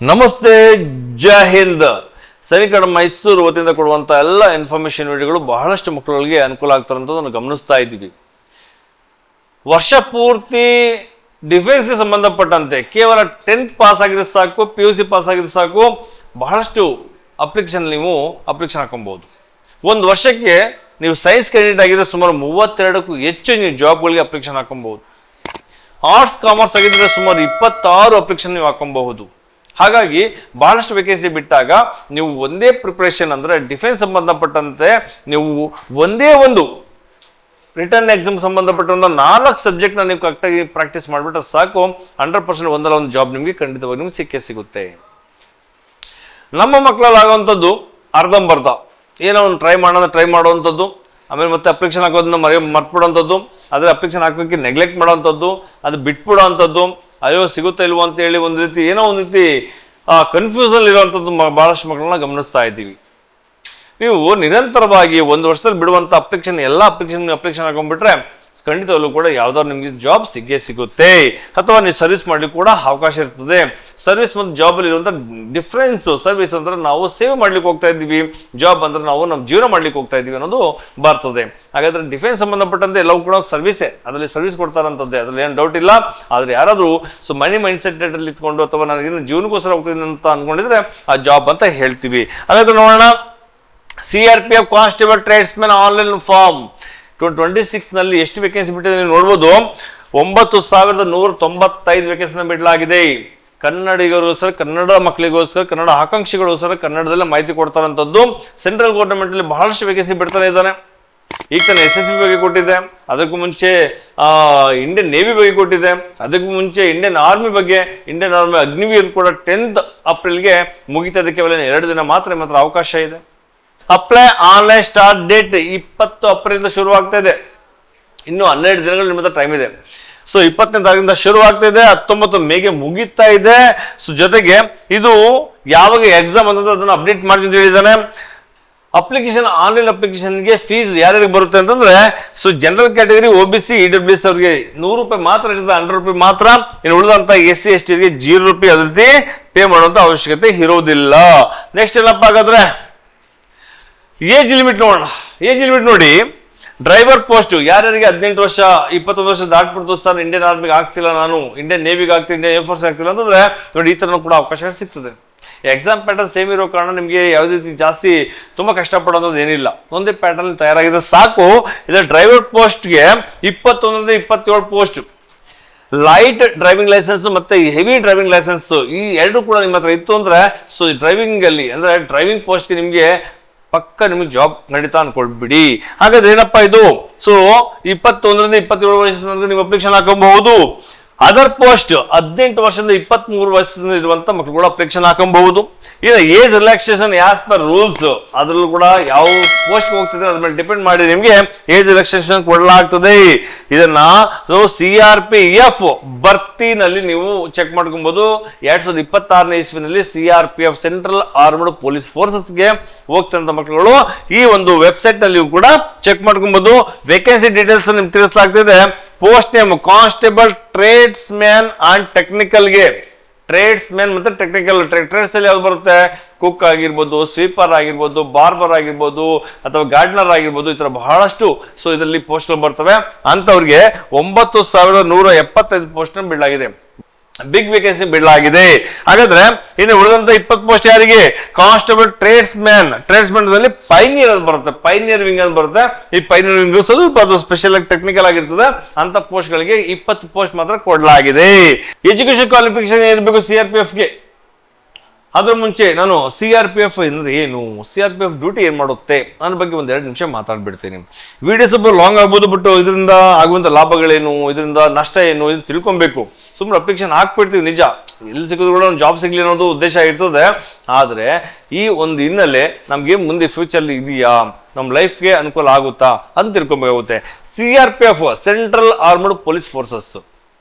ನಮಸ್ತೆ, ಜೈ ಹಿಂದ್. ಸೈನಿಕರ ಮೈಸೂರು ವತಿಯಿಂದ ಕೊಡುವಂಥ ಎಲ್ಲ ಇನ್ಫಾರ್ಮೇಶನ್ ವಿಡಿಯೋಗಳು ಬಹಳಷ್ಟು ಮಕ್ಕಳಿಗೆ ಅನುಕೂಲ ಆಗ್ತಾರಂಥದ್ದನ್ನು ಗಮನಿಸ್ತಾ ಇದ್ದೀವಿ. ವರ್ಷ ಪೂರ್ತಿ ಡಿಫೆನ್ಸ್ಗೆ ಸಂಬಂಧಪಟ್ಟಂತೆ ಕೇವಲ 10th ಪಾಸ್ ಆಗಿದ್ರೆ ಸಾಕು, PUC ಪಾಸ್ ಆಗಿದ್ರೆ ಸಾಕು, ಬಹಳಷ್ಟು ಅಪ್ಲಿಕೇಶನ್ ನೀವು ಅಪ್ಲಿಕೇಶನ್ ಹಾಕೊಬಹುದು. ಒಂದು ವರ್ಷಕ್ಕೆ ನೀವು ಸೈನ್ಸ್ ಕ್ಯಾಂಡಿಡೇಟ್ ಆಗಿದ್ರೆ ಸುಮಾರು 32ಕ್ಕೂ ಹೆಚ್ಚು ನೀವು ಜಾಬ್ಗಳಿಗೆ ಅಪ್ಲಿಕೇಶನ್ ಹಾಕೊಬಹುದು. ಆರ್ಟ್ಸ್ ಕಾಮರ್ಸ್ ಆಗಿದ್ರೆ ಸುಮಾರು 26 ಅಪ್ಲಿಕೇಶನ್ ನೀವು ಹಾಕೊಬಹುದು. ಹಾಗಾಗಿ ಬಹಳಷ್ಟು ವೇಕೆನ್ಸಿ ಬಿಟ್ಟಾಗ ನೀವು ಒಂದೇ ಪ್ರಿಪರೇಷನ್ ಅಂದರೆ ಡಿಫೆನ್ಸ್ ಸಂಬಂಧಪಟ್ಟಂತೆ ನೀವು ಒಂದೇ ಒಂದು ರಿಟರ್ನ್ ಎಕ್ಸಾಮ್ ಸಂಬಂಧಪಟ್ಟಂತ 4 ಸಬ್ಜೆಕ್ಟ್ನ ನೀವು ಕರೆಕ್ಟಾಗಿ ಪ್ರಾಕ್ಟೀಸ್ ಮಾಡಿಬಿಟ್ರೆ ಸಾಕು, 100% ಒಂದಲ್ಲ ಒಂದು ಜಾಬ್ ನಿಮಗೆ ಖಂಡಿತವಾಗಿ ನಿಮ್ಗೆ ಸಿಗುತ್ತೆ. ನಮ್ಮ ಮಕ್ಕಳಲ್ಲಾಗುವಂಥದ್ದು ಅರ್ಧಂಬರ್ಧ ಏನೋ ಒಂದು ಟ್ರೈ ಮಾಡುವಂಥದ್ದು, ಆಮೇಲೆ ಮತ್ತೆ ಅಪ್ಲಿಕೇಶನ್ ಹಾಕೋದನ್ನ ಮರ್ತ್ಬಿಡೋಂಥದ್ದು, ಅದ್ರ ಅಪ್ಲಿಕೇಶನ್ ಹಾಕೋಕ್ಕೆ ನೆಗ್ಲೆಕ್ಟ್ ಮಾಡೋವಂಥದ್ದು, ಅದು ಬಿಟ್ಬಿಡೋವಂಥದ್ದು, ಅಯ್ಯೋ ಸಿಗುತ್ತಾ ಇಲ್ವೋ ಅಂತ ಹೇಳಿ ಒಂದು ರೀತಿ ಕನ್ಫ್ಯೂಸನ್ ಇರುವಂಥದ್ದು ಬಹಳಷ್ಟು ಮಕ್ಕಳನ್ನ ಗಮನಿಸ್ತಾ ಇದ್ದೀವಿ. ನೀವು ನಿರಂತರವಾಗಿ ಒಂದು ವರ್ಷದಲ್ಲಿ ಬಿಡುವಂಥ ಎಲ್ಲ ಅಪ್ಲಿಕೇಶನ್ ಹಾಕೊಂಡ್ಬಿಟ್ರೆ ಖಂಡಿತವಲ್ಲೂ ಕೂಡ ಯಾವ್ದಾದ್ರು ನಿಮಗೆ ಜಾಬ್ ಸಿಗುತ್ತೆ. ಅಥವಾ ನೀವು ಸರ್ವಿಸ್ ಮಾಡ್ಲಿಕ್ಕೆ ಕೂಡ ಅವಕಾಶ ಇರ್ತದೆ. ಸರ್ವಿಸ್ ಮತ್ತು ಜಾಬ್ ಅಲ್ಲಿ ಇರುವಂತ ಡಿಫ್ರೆನ್ಸ್, ಸರ್ವಿಸ್ ಅಂದ್ರೆ ನಾವು ಸೇವೆ ಮಾಡ್ಲಿಕ್ಕೆ ಹೋಗ್ತಾ ಇದ್ದೀವಿ, ಜಾಬ್ ಅಂದ್ರೆ ನಾವು ನಮ್ಮ ಜೀವನ ಮಾಡ್ಲಿಕ್ಕೆ ಹೋಗ್ತಾ ಇದೀವಿ ಅನ್ನೋದು ಬರ್ತದೆ. ಹಾಗಾದ್ರೆ ಡಿಫೆನ್ಸ್ ಸಂಬಂಧಪಟ್ಟಂತೆ ಎಲ್ಲವೂ ಕೂಡ ಸರ್ವಿಸೇ, ಅದರಲ್ಲಿ ಸರ್ವಿಸ್ ಕೊಡ್ತಾರಂತದ್ದೇ, ಅದ್ರಲ್ಲಿ ಏನು ಡೌಟ್ ಇಲ್ಲ. ಆದ್ರೆ ಯಾರಾದ್ರೂ ಮೈಂಡ್ ಸೆಟ್ ಅಲ್ಲಿ ಇಟ್ಕೊಂಡು ಅಥವಾ ನನಗೆ ಜೀವನಕ್ಕೋಸ್ಕರ ಹೋಗ್ತೀನಿ ಅಂತ ಅನ್ಕೊಂಡಿದ್ರೆ ಆ ಜಾಬ್ ಅಂತ ಹೇಳ್ತೀವಿ. ಹಾಗಾದ್ರೆ ನೋಡೋಣ, CRPF constable tradesman online form 2026 ನಲ್ಲಿ ಎಷ್ಟು ವೇಕೆನ್ಸಿ ಬಿಟ್ಟಿದೆ ನೀವು ನೋಡ್ಬೋದು. 9195 ವೇಕೆನ್ಸಿನ ಬಿಡಲಾಗಿದೆ. ಕನ್ನಡಿಗರಿಗೋಸ್ಕರ, ಕನ್ನಡ ಮಕ್ಕಳಿಗೋಸ್ಕರ, ಕನ್ನಡ ಆಕಾಂಕ್ಷಿಗಳಿಗೋಸ್ಕರ ಕನ್ನಡದಲ್ಲೇ ಮಾಹಿತಿ ಕೊಡ್ತಾರಂಥದ್ದು. ಸೆಂಟ್ರಲ್ ಗೌರ್ಮೆಂಟ್ ಅಲ್ಲಿ ಬಹಳಷ್ಟು ವೇಕೆನ್ಸಿ ಬಿಡ್ತಾನೆ ಇದ್ದಾನೆ. ಈಗ ತಾನೆ SSB ಬಗ್ಗೆ ಕೊಟ್ಟಿದೆ, ಅದಕ್ಕೂ ಮುಂಚೆ ಇಂಡಿಯನ್ ನೇವಿ ಬಗ್ಗೆ ಕೊಟ್ಟಿದೆ, ಅದಕ್ಕೂ ಮುಂಚೆ ಇಂಡಿಯನ್ ಆರ್ಮಿ ಬಗ್ಗೆ, ಇಂಡಿಯನ್ ಆರ್ಮಿ ಅಗ್ನಿವೀರ್ ಕೂಡ 10th ಏಪ್ರಿಲ್ಗೆ ಮುಗಿತದೆ. ಕೇವಲ 2 ದಿನ ಮಾತ್ರ ಅವಕಾಶ ಇದೆ. Apply online start date 20 April ಶುರು ಆಗ್ತಾ ಇದೆ. ಇನ್ನು 12 ದಿನಗಳು ನಿಮ್ಮ ಟೈಮ್ ಇದೆ. ಸೊ 20ನೇ ತಾರೀಕಿಂದ ಶುರು ಆಗ್ತಾ ಇದೆ, 19 ಮೇಗೆ ಮುಗಿತಾ ಇದೆ. ಸೊ ಜೊತೆಗೆ ಇದು ಯಾವಾಗ ಎಕ್ಸಾಮ್ ಅಂತ ಅದನ್ನು ಅಪ್ಡೇಟ್ ಮಾಡ್ತೀನಿ ಅಂತ ಹೇಳಿದ್ದಾನೆ. ಆನ್ಲೈನ್ ಅಪ್ಲಿಕೇಶನ್ಗೆ ಫೀಸ್ ಯಾರ್ಯಾರಿಗೆ ಬರುತ್ತೆ ಅಂತಂದ್ರೆ, so general category, OBC, EWS ಅವರಿಗೆ ₹100 ಮಾತ್ರ ಇರ್ತದೆ, ₹100 ಮಾತ್ರ. ಇನ್ನು ಉಳಿದಂತ SC ST ಗೆ ₹0 ಅದೇ ರೀತಿ ಪೇ ಮಾಡುವಂತ ಅವಶ್ಯಕತೆ ಇರೋದಿಲ್ಲ. ನೆಕ್ಸ್ಟ್ ಏನಪ್ಪ ಹಾಗಾದ್ರೆ ಏಜ್ ಲಿಮಿಟ್ ನೋಡೋಣ. ಏಜ್ ಲಿಮಿಟ್ ನೋಡಿ, ಡ್ರೈವರ್ ಪೋಸ್ಟ್ ಯಾರ್ಯಾರಿಗೆ 18 ವರ್ಷ 21 ವರ್ಷ ದಾಟ್ಬಿಡ್ತು ಸರ್, ಇಂಡಿಯನ್ ಆರ್ಮಿಗೆ ಆಗ್ತಿಲ್ಲ, ನಾನು ಇಂಡಿಯನ್ ನೇವಿಗೆ ಆಗ್ತೀನಿ, ಇಂಡಿಯನ್ ಏರ್ ಫೋರ್ಸ್ ಆಗ್ತಿಲ್ಲ ಅಂತಂದ್ರೆ ನೋಡಿ, ಈ ತರ ಕೂಡ ಅವಕಾಶ ಸಿಗ್ತದೆ. ಎಕ್ಸಾಮ್ ಪ್ಯಾಟರ್ನ್ ಸೇಮ್ ಇರೋ ಕಾರಣ ನಿಮಗೆ ಯಾವುದೇ ರೀತಿ ಜಾಸ್ತಿ ತುಂಬಾ ಕಷ್ಟಪಡೋದು ಏನಿಲ್ಲ, ಒಂದೇ ಪ್ಯಾಟರ್ನ್ ತಯಾರಾಗಿದೆ ಸಾಕು. ಇದು ಡ್ರೈವರ್ ಪೋಸ್ಟ್ಗೆ 21ರಿಂದ 27 ಪೋಸ್ಟ್. ಲೈಟ್ ಡ್ರೈವಿಂಗ್ ಲೈಸೆನ್ಸ್ ಮತ್ತೆ ಹೆವಿ ಡ್ರೈವಿಂಗ್ ಲೈಸೆನ್ಸ್ ಈ ಎರಡು ಕೂಡ ನಿಮ್ಮ ಹತ್ರ ಇತ್ತು ಅಂದ್ರೆ, ಸೊ ಡ್ರೈವಿಂಗ್ ಅಲ್ಲಿ ಅಂದ್ರೆ ಡ್ರೈವಿಂಗ್ ಪೋಸ್ಟ್ಗೆ ನಿಮಗೆ ಪಕ್ಕ ನಿಮ್ಗೆ ಜಾಬ್ ನಡೀತಾ ಅನ್ಕೊಳ್ಬಿಡಿ. ಹಾಗಾದ್ರೆ ಏನಪ್ಪಾ ಇದು, ಸೊ 21ರಿಂದ 27 ವರ್ಷದ ನೀವು ಅಪ್ಲಿಕೇಶನ್ ಹಾಕಬಹುದು. ಅದರ್ ಪೋಸ್ಟ್ 18 ವರ್ಷದಿಂದ 23 ವರ್ಷದಿಂದ ಇರುವಂತ ಮಕ್ಕಳು ಕೂಡ ಅಪ್ಲಿಕೇಶನ್ ಹಾಕಬಹುದು. ಈಗ age relaxation as per rules, ಅದ್ರಲ್ಲೂ ಕೂಡ ಯಾವ ಪೋಸ್ಟ್ ಹೋಗ್ತಿದ್ರೆ ಅದ್ರ ಮೇಲೆ ಡಿಪೆಂಡ್ ಮಾಡಿ ನಿಮಗೆ ಏಜ್ ರಿಲ್ಯಾಕ್ಸೇಷನ್ ಕೊಡಲಾಗ್ತದೆ. ಇದನ್ನ CRPF ಭರ್ತಿನಲ್ಲಿ ನೀವು ಚೆಕ್ ಮಾಡ್ಕೊಬಹುದು. 2026ನೇ ಇಸ್ವಿನಲ್ಲಿ CRPF ಸೆಂಟ್ರಲ್ ಆರ್ಮ್ಡ್ ಪೊಲೀಸ್ ಫೋರ್ಸಸ್ಗೆ ಹೋಗ್ತಿರೋ ಮಕ್ಕಳುಗಳು ಈ ಒಂದು ವೆಬ್ಸೈಟ್ ನಲ್ಲಿ ಕೂಡ ಚೆಕ್ ಮಾಡ್ಕೊಬಹುದು. ವೇಕೆನ್ಸಿ ಡೀಟೇಲ್ಸ್ ನಿಮ್ಗೆ ತಿಳಿಸಲಾಗ್ತಿದೆ. Post name constable tradesman and ಟೆಕ್ನಿಕಲ್ಗೆ, ಟ್ರೇಡ್ಸ್ ಮ್ಯಾನ್ ಮತ್ತೆ ಟೆಕ್ನಿಕಲ್. ಟ್ರೇಡ್ಸ್ ಅಲ್ಲಿ ಯಾವ್ದು ಬರುತ್ತೆ, ಕುಕ್ ಆಗಿರ್ಬೋದು, ಸ್ವೀಪರ್ ಆಗಿರ್ಬೋದು, ಬಾರ್ಬರ್ ಆಗಿರ್ಬೋದು, ಅಥವಾ ಗಾರ್ಡ್ನರ್ ಆಗಿರ್ಬೋದು, ಈ ತರ ಬಹಳಷ್ಟು ಸೊ ಇದರಲ್ಲಿ ಪೋಸ್ಟ್ ಬರ್ತವೆ. ಅಂತವ್ರಿಗೆ 9175 ಪೋಸ್ಟ್ ಬಿಡಲಾಗಿದೆ, ಬಿಗ್ ವೇಕೆನ್ಸಿ ಬಿಡಲಾಗಿದೆ. ಹಾಗಾದ್ರೆ ಇನ್ನು ಉಳಿದಂತ 20 ಪೋಸ್ಟ್ ಯಾರಿಗೆ, ಕಾನ್ಸ್ಟೇಬಲ್ ಟ್ರೇಡ್ಸ್ ಮ್ಯಾನ್ ನಲ್ಲಿ ಪೈನಿಯರ್ ಅಂತ ಬರುತ್ತೆ, ಪೈನಿಯರ್ ವಿಂಗ್ ಅಂತ ಬರುತ್ತೆ. ಈ ಪೈನಿಯರ್ ವಿಂಗ್ ಸ್ವಲ್ಪ ಅದು ಸ್ಪೆಷಲ್ ಆಗಿ ಟೆಕ್ನಿಕಲ್ ಆಗಿರ್ತದೆ. ಅಂತ ಪೋಸ್ಟ್ ಗಳಿಗೆ 20 ಪೋಸ್ಟ್ ಮಾತ್ರ ಕೊಡಲಾಗಿದೆ. ಎಜುಕೇಶನ್ ಕ್ವಾಲಿಫಿಕೇಶನ್ ಏನಿರಬೇಕು CRPFಗೆ? ಅದ್ರ ಮುಂಚೆ ನಾನು CRPF ಅಂದ್ರೆ ಏನು, CRPF ಡ್ಯೂಟಿ ಏನ್ ಮಾಡುತ್ತೆ ಅನ್ನೋ ಬಗ್ಗೆ 1-2 ನಿಮಿಷ ಮಾತಾಡ್ಬಿಡ್ತೀನಿ. ವಿಡಿಯೋ ಸ್ವಲ್ಪ ಲಾಂಗ್ ಆಗ್ಬೋದು, ಬಟ್ ಇದರಿಂದ ಆಗುವಂತ ಲಾಭಗಳೇನು, ಇದರಿಂದ ನಷ್ಟ ಏನು, ಇದು ತಿಳ್ಕೊಬೇಕು. ಸುಮ್ಮನೆ ಅಪ್ಲಿಕೇಶನ್ ಹಾಕ್ಬಿಡ್ತೀವಿ, ನಿಜ ಎಲ್ಲಿ ಸಿಗೋದು ಕೂಡ ಒಂದು ಜಾಬ್ ಸಿಗ್ಲಿ ಅನ್ನೋದು ಉದ್ದೇಶ ಇರ್ತದೆ. ಆದ್ರೆ ಈ ಒಂದು ಹಿನ್ನೆಲೆ ನಮ್ಗೆ ಮುಂದೆ ಫ್ಯೂಚರ್ ಇದೆಯಾ, ನಮ್ಮ ಲೈಫ್ಗೆ ಅನುಕೂಲ ಆಗುತ್ತಾ ಅಂತ ತಿಳ್ಕೊಬೇಕಾಗುತ್ತೆ. CRPF central armed police forces,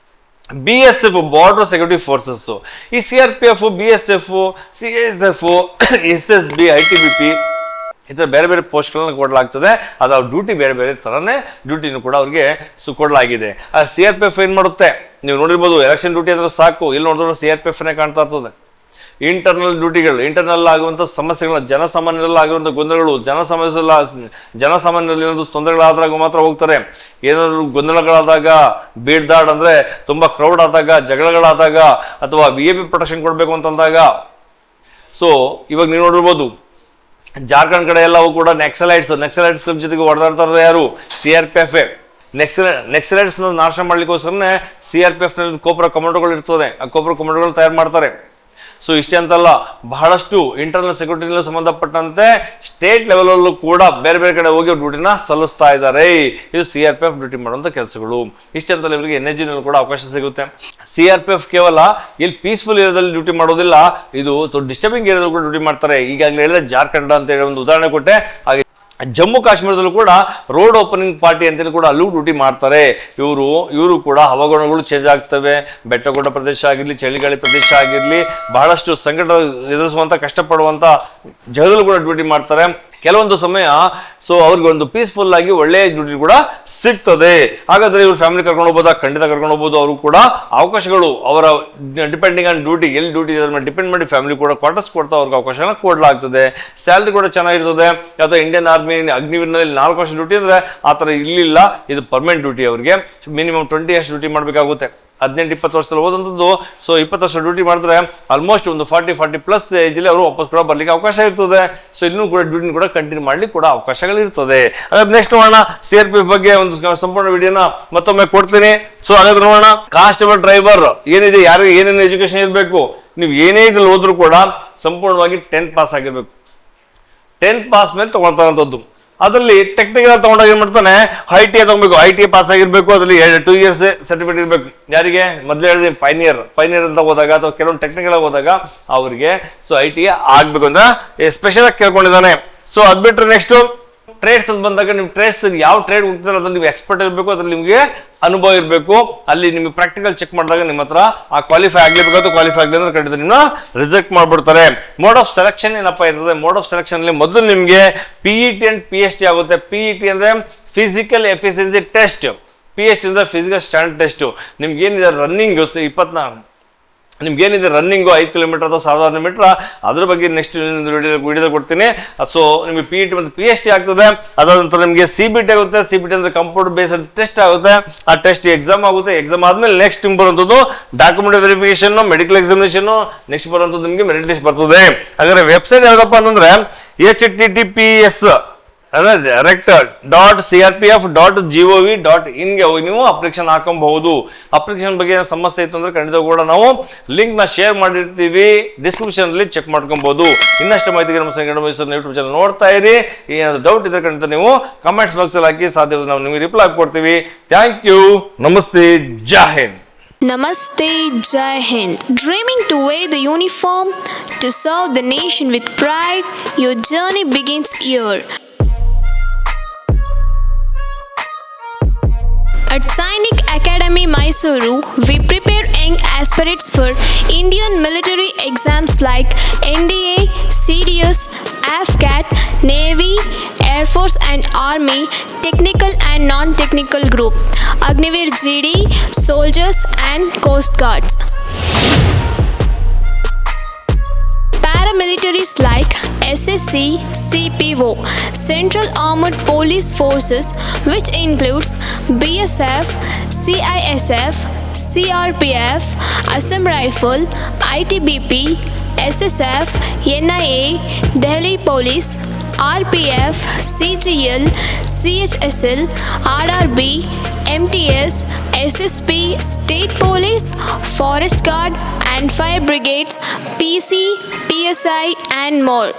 BSF border security forces. ಈ CRPF, BSF, CSF, SSB, ITBP ಈ ಥರ ಬೇರೆ ಬೇರೆ ಪೋಸ್ಟ್ಗಳನ್ನ ಕೊಡಲಾಗ್ತದೆ. ಅದು ಅವ್ರ ಡ್ಯೂಟಿ ಬೇರೆ ಬೇರೆ ಥರನೇ ಡ್ಯೂಟಿನೂ ಕೂಡ ಅವ್ರಿಗೆ ಕೊಡಲಾಗಿದೆ. ಆ CRPF ಏನು ಮಾಡುತ್ತೆ ನೀವು ನೋಡಿರ್ಬೋದು, ಎಲೆಕ್ಷನ್ ಡ್ಯೂಟಿ ಅಂದ್ರೆ ಸಾಕು, ಇಲ್ಲಿ ನೋಡಿದ್ರು CRPFನೇ ಕಾಣ್ತಾ ಇರ್ತದೆ. ಇಂಟರ್ನಲ್ ಡ್ಯೂಟಿಗಳು, ಇಂಟರ್ನಲ್ ಆಗುವಂಥ ಸಮಸ್ಯೆಗಳನ್ನ, ಜನಸಾಮಾನ್ಯರಲ್ಲಿ ಆಗಿರುವಂಥ ಗೊಂದಲಗಳು, ಜನಸಾಮಾನ್ಯರಲ್ಲಿ ಏನಾದರೂ ತೊಂದರೆಗಳಾದಾಗ ಮಾತ್ರ ಹೋಗ್ತಾರೆ. ಏನಾದರೂ ಗೊಂದಲಗಳಾದಾಗ, ಬೀಡ್ದಾಡ್ ಅಂದರೆ ತುಂಬ ಕ್ರೌಡ್ ಆದಾಗ, ಜಗಳಗಳಾದಾಗ, ಅಥವಾ VIP ಪ್ರೊಟೆಕ್ಷನ್ ಕೊಡಬೇಕು ಅಂತಂದಾಗ. ಸೊ ಇವಾಗ ನೀವು ನೋಡಿರ್ಬೋದು, ಜಾರ್ಖಂಡ್ ಕಡೆ ಎಲ್ಲವೂ ಕೂಡ ನೆಕ್ಸಲೈಟ್ಸ್ ಜೊತೆಗೆ ಹೊಡೆದಾಡ್ತಾರೆ ಯಾರು? CRPF. ನೆಕ್ಸಲೈಟ್ಸ್ ನಾಶ ಮಾಡ್ಲಿಕ್ಕೋಸ್ಕರನೇ CRPF ನಲ್ಲಿ ಕೋಬ್ರಾ ಕಮಾಂಡೋಗಳು ಇರ್ತದೆ. ಆ ಕೋಬ್ರಾ ಕಮಾಂಡೋಗಳು ತಯಾರು ಮಾಡ್ತಾರೆ. ಸೊ ಇಷ್ಟೇ ಅಂತಲ್ಲ, ಬಹಳಷ್ಟು ಇಂಟರ್ನಲ್ ಸೆಕ್ಯೂರಿಟಿಗೆ ಸಂಬಂಧಪಟ್ಟಂತೆ ಸ್ಟೇಟ್ ಲೆವೆಲಲ್ಲೂ ಕೂಡ ಬೇರೆ ಬೇರೆ ಕಡೆ ಹೋಗಿ ಡ್ಯೂಟಿನ ಸಲ್ಲಿಸ್ತಾ ಇದ್ದಾರೆ. ಇದು CRPF ಡ್ಯೂಟಿ ಮಾಡುವಂಥ ಕೆಲಸಗಳು. ಇಷ್ಟೇ ಅಂತಲ್ಲ, ಇವರಿಗೆ NSG ನಲ್ಲಿ ಕೂಡ ಅವಕಾಶ ಸಿಗುತ್ತೆ. CRPF ಕೇವಲ ಇಲ್ಲಿ ಪೀಸ್ಫುಲ್ ಏರಿಯಾದಲ್ಲಿ ಡ್ಯೂಟಿ ಮಾಡೋದಿಲ್ಲ, ಇದು ಡಿಸ್ಟರ್ಬಿಂಗ್ ಏರಿಯಾದಲ್ಲಿ ಕೂಡ ಡ್ಯೂಟಿ ಮಾಡ್ತಾರೆ. ಈಗಾಗಲೇ ಹೇಳಿದ್ರೆ ಜಾರ್ಖಂಡ್ ಅಂತ ಹೇಳಿ ಒಂದು ಉದಾಹರಣೆ ಕೊಟ್ಟೆ. ಹಾಗೆ ಜಮ್ಮು ಕಾಶ್ಮೀರದಲ್ಲೂ ಕೂಡ ರೋಡ್ ಓಪನಿಂಗ್ ಪಾರ್ಟಿ ಅಂತೇಳಿ ಕೂಡ ಅಲ್ಲೂ ಡ್ಯೂಟಿ ಮಾಡ್ತಾರೆ. ಇವರು ಕೂಡ ಹವಾಗುಣಗಳು ಚೇಂಜ್ ಆಗ್ತವೆ. ಬೆಟ್ಟಗುಡ್ಡ ಪ್ರದೇಶ ಆಗಿರಲಿ, ಚಳಿಗಾಳಿ ಪ್ರದೇಶ ಆಗಿರಲಿ, ಬಹಳಷ್ಟು ಸಂಕಟ ಎದುರಿಸುವಂಥ, ಕಷ್ಟಪಡುವಂಥ ಜಾಗದಲ್ಲೂ ಕೂಡ ಡ್ಯೂಟಿ ಮಾಡ್ತಾರೆ. ಕೆಲವೊಂದು ಸಮಯ ಸೊ ಅವ್ರಿಗೆ ಒಂದು ಪೀಸ್ಫುಲ್ ಆಗಿ ಒಳ್ಳೆಯ ಡ್ಯೂಟಿ ಕೂಡ ಸಿಗ್ತದೆ. ಹಾಗಾದ್ರೆ ಇವ್ರು ಫ್ಯಾಮಿಲಿ ಕರ್ಕೊಂಡು ಹೋಗ್ಬೋದಾ? ಖಂಡಿತ ಕರ್ಕೊಂಡು ಹೋಗ್ಬೋದು. ಅವರು ಕೂಡ ಅವಕಾಶಗಳು ಅವರ ಡಿಪೆಂಡಿಂಗ್ ಆನ್ ಡ್ಯೂಟಿ, ಎಲ್ಲಿ ಡ್ಯೂಟಿ ಡಿಪೆಂಡ್ ಮಾಡಿ ಫ್ಯಾಮಿಲಿ ಕೂಡ ಕ್ವಾರ್ಟರ್ಸ್ ಕೊಡ್ತಾ ಅವ್ರಿಗೆ ಅವಕಾಶನ ಕೊಡಲಾಗ್ತದೆ. ಸ್ಯಾಲ್ರಿ ಕೂಡ ಚೆನ್ನಾಗಿರ್ತದೆ. ಅಥವಾ ಇಂಡಿಯನ್ ಆರ್ಮಿ ಅಗ್ನಿವೀರ್ನಲ್ಲಿ 4 ವರ್ಷ ಡ್ಯೂಟಿ ಅಂದ್ರೆ ಆ ಥರ ಇರಲಿಲ್ಲ. ಇದು ಪರ್ಮನೆಂಟ್ ಡ್ಯೂಟಿ. ಅವರಿಗೆ ಮಿನಿಮಮ್ 20 ಇಯರ್ಸ್ ಡ್ಯೂಟಿ ಮಾಡಬೇಕಾಗುತ್ತೆ. 18-20 ವರ್ಷದಲ್ಲಿ ಓದಂಥದ್ದು. ಸೊ 20 ವರ್ಷ ಡ್ಯೂಟಿ ಮಾಡಿದ್ರೆ ಆಲ್ಮೋಸ್ಟ್ ಒಂದು 40+ ಏಜಲ್ಲಿ ಅವರು ವಾಪಸ್ ಕೂಡ ಬರ್ಲಿಕ್ಕೆ ಅವಕಾಶ ಇರ್ತದೆ. ಸೊ ಇನ್ನೂ ಕೂಡ ಡ್ಯೂಟಿನ ಕೂಡ ಕಂಟಿನ್ಯೂ ಮಾಡ್ಲಿಕ್ಕೆ ಕೂಡ ಅವಕಾಶಗಳಿರ್ತದೆ. ಅದಾದ ನೆಕ್ಸ್ಟ್ ನೋಡೋಣ, CRPF ಬಗ್ಗೆ ಒಂದು ಸಂಪೂರ್ಣ ವಿಡಿಯೋನ ಮತ್ತೊಮ್ಮೆ ಕೊಡ್ತೀನಿ. ಸೊ ಅದಾದ್ರೆ ನೋಡೋಣ, ಕಾನ್ಸ್ಟೇಬಲ್ ಡ್ರೈವರ್ ಏನಿದೆ, ಯಾರಿಗೆ ಏನೇನು ಎಜುಕೇಶನ್ ಇರಬೇಕು, ನೀವು ಏನೇ ಇದ್ರಲ್ಲಿ ಹೋದ್ರೂ ಕೂಡ ಸಂಪೂರ್ಣವಾಗಿ 10th ಪಾಸ್ ಆಗಿರ್ಬೇಕು. 10th ಪಾಸ್ ಮೇಲೆ ತಗೊಳ್ತಾರಂಥದ್ದು. ಅದರಲ್ಲಿ ಟೆಕ್ನಿಕಲ್ ತಗೊಂಡಾಗ ಏನ್ ಮಾಡ್ತಾನೆ, ITI ತಗೋಬೇಕು. ITI ಪಾಸ್ ಆಗಿರ್ಬೇಕು. ಅದರಲ್ಲಿ 2 ಇಯರ್ಸ್ ಸರ್ಟಿಫಿಕೇಟ್ ಇರಬೇಕು. ಯಾರಿಗೆ? ಮೊದಲು ಹೇಳಿದ್ರೆ ಪೈನಿಯರ್ ಅಂತ ಹೋದಾಗ ಅಥವಾ ಕೆಲವೊಂದು ಟೆಕ್ನಿಕಲ್ ಆಗಿ ಹೋದಾಗ ಅವರಿಗೆ ಸೊ ITI ಆಗ್ಬೇಕು ಅಂತ ಸ್ಪೆಷಲ್ ಆಗಿ ಕೇಳ್ಕೊಂಡಿದ್ದಾನೆ. ಸೊ ಅದ್ ಬಿಟ್ರೆ ನೆಕ್ಸ್ಟ್ ಟ್ರೇಡ್ಸ್ ಅಂತ ಬಂದಾಗ, ನೀವು ಟ್ರೇಡ್ಸ್ ಯಾವ ಟ್ರೇಡ್ ಹೋಗ್ತಾರೆ ಅದ್ರಲ್ಲಿ ನೀವು ಎಕ್ಸ್ಪರ್ಟ್ ಇರಬೇಕು. ಅದ್ರಲ್ಲಿ ನಿಮಗೆ ಅನುಭವ ಇರಬೇಕು. ಅಲ್ಲಿ ನಿಮಗೆ ಪ್ರಾಕ್ಟಿಕಲ್ ಚೆಕ್ ಮಾಡಿದಾಗ ನಿಮ್ಮ ಹತ್ರ ಆ ಕ್ವಾಲಿಫೈ ಆಗ್ಲೇಬೇಕು. ಅಥವಾ ಕ್ವಾಲಿಫೈ ಆಗಲಿ ಅಂದ್ರೆ ಖಂಡಿತ ನಿಮ್ಮನ್ನ ರಿಜೆಕ್ಟ್ ಮಾಡ್ಬಿಡ್ತಾರೆ. ಮೋಡ್ ಆಫ್ ಸೆಲೆಕ್ಷನ್ ಏನಪ್ಪಾ ಇರ್ತದೆ? ಮೋಡ್ ಆಫ್ ಸೆಲೆಕ್ಷನ್ ಅಲ್ಲಿ ಮೊದಲು ನಿಮಗೆ PET ಅಂಡ್ PST ಆಗುತ್ತೆ. PET ಅಂದ್ರೆ ಫಿಸಿಕಲ್ ಎಫಿಷಿಯನ್ಸಿ ಟೆಸ್ಟ್, PST ಅಂದ್ರೆ ಫಿಸಿಕಲ್ ಸ್ಟ್ಯಾಂಡ್ ಟೆಸ್ಟ್. ನಿಮ್ಗೆ ಏನಿದೆ ರನ್ನಿಂಗ್ ನಿಮ್ಗೇನಿದೆ ರನ್ನಿಂಗು 5 ಕಿಲೋಮೀಟರ್ ಅಥವಾ 1000 ಮೀಟರ್, ಅದ್ರ ಬಗ್ಗೆ ನೆಕ್ಸ್ಟ್ ವಿಡಿಯೋದಲ್ಲಿ ಕೊಡ್ತೀನಿ. ಸೊ ನಿಮಗೆ PET ಮತ್ತು PST ಆಗ್ತದೆ. ಅದಾದ ನಂತರ ನಿಮಗೆ CBT ಆಗುತ್ತೆ. CBT ಅಂದ್ರೆ ಕಂಪ್ಯೂಟರ್ ಬೇಸ್ಡ್ ಟೆಸ್ಟ್ ಆಗುತ್ತೆ. ಆ ಟೆಸ್ಟ್ ಎಕ್ಸಾಮ್ ಆಗುತ್ತೆ. ಎಕ್ಸಾಮ್ ಆದ್ಮೇಲೆ ನೆಕ್ಸ್ಟ್ ನಿಮ್ಗೆ ಬರುವಂಥದ್ದು document verification, medical examination, next ಬರುವಂಥದ್ದು ನಿಮಗೆ ಮೆರಿಟ್ ಲಿಸ್ಟ್ ಬರ್ತದೆ. ಹಾಗಾದ್ರೆ ವೆಬ್ಸೈಟ್ ಯಾವ್ದಪ್ಪ ಅಂತಂದ್ರೆ https direct.crpf.gov.in ಗೆ ಹೋಗಿ ನೀವು ಅಪ್ಲಿಕೇಶನ್ ಹಾಕಬಹುದು. ಅಪ್ಲಿಕೇಶನ್ ಬಗ್ಗೆ ಸಮಸ್ಯೆ ಇತ್ತು ಅಂದ್ರೆ ಖಂಡಿತ ಕೂಡ ನಾವು ಲಿಂಕ್ ನ ಶೇರ್ ಮಾಡಿರ್ತೀವಿ, ಡಿಸ್ಕ್ರಿಪ್ಷನ್ ಅಲ್ಲಿ ಚೆಕ್ ಮಾಡ್ಕೊಬಹುದು. ಇನ್ನಷ್ಟು ಮಾಹಿತಿಗೆ ನಮ್ಮ ಸಂಗಡ ಮೈಸೂರಿನ ಯೂಟ್ಯೂಬ್ ಚಾನಲ್ ನೋಡ್ತಾ ಇರಿ. ಏನಾದ್ರು ಡೌಟ್ ಇದ್ರೆ ಖಂಡಿತ ನೀವು ಕಮೆಂಟ್ಸ್ ಬಾಕ್ಸ್ ಅಲ್ಲಿ ಹಾಕಿ, ಸಾಧ್ಯ ನಾವು ನಿಮಗೆ ರಿಪ್ಲೈ ಕೊಡ್ತೀವಿ. Thank you. ನಮಸ್ತೆ. ಜೈ Hind. Namaste, Jai Hind. Dreaming to wear the uniform to serve the nation with pride? Your journey begins here. At Sainik Academy, Mysuru, we prepare young aspirants for Indian military exams like NDA, CDS, AFCAT, Navy, Air Force and Army, technical and non-technical group, Agniveer GD, soldiers and Coast Guards. Paramilitaries like SSC, CPO, Central Armed Police Forces, which includes BSF, CISF, CRPF, Assam Rifle, ITBP, SSF, NIA, Delhi Police, RPF, CGL, CHSL, RRB, MTS, SSP, State Police, Forest Guard and Fire Brigades, PC, PSI and more.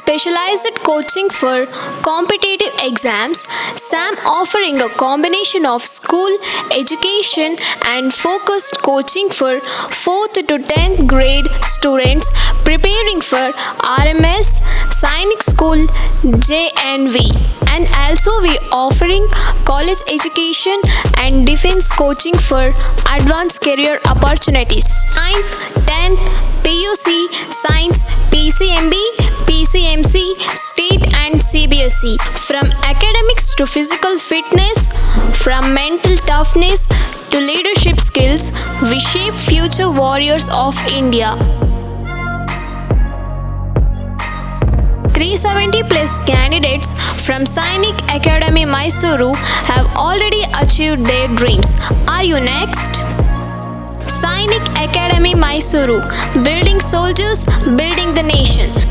Specialized coaching for competitive exams, SAM offering a combination of school education and focused coaching for 4th to 10th grade students preparing for RMS, Sainik School, JNV. And also we offering college education and defense coaching for advanced career opportunities. 9th, 10th, PUC, Science, PCMB, PCMC, State and CBSE. From academics to physical fitness, from mental toughness to leadership skills, we shape future warriors of India. 370 plus candidates from Sainik Academy Mysuru have already achieved their dreams. Are you next? Sainik Academy Mysuru, building soldiers, building the nation.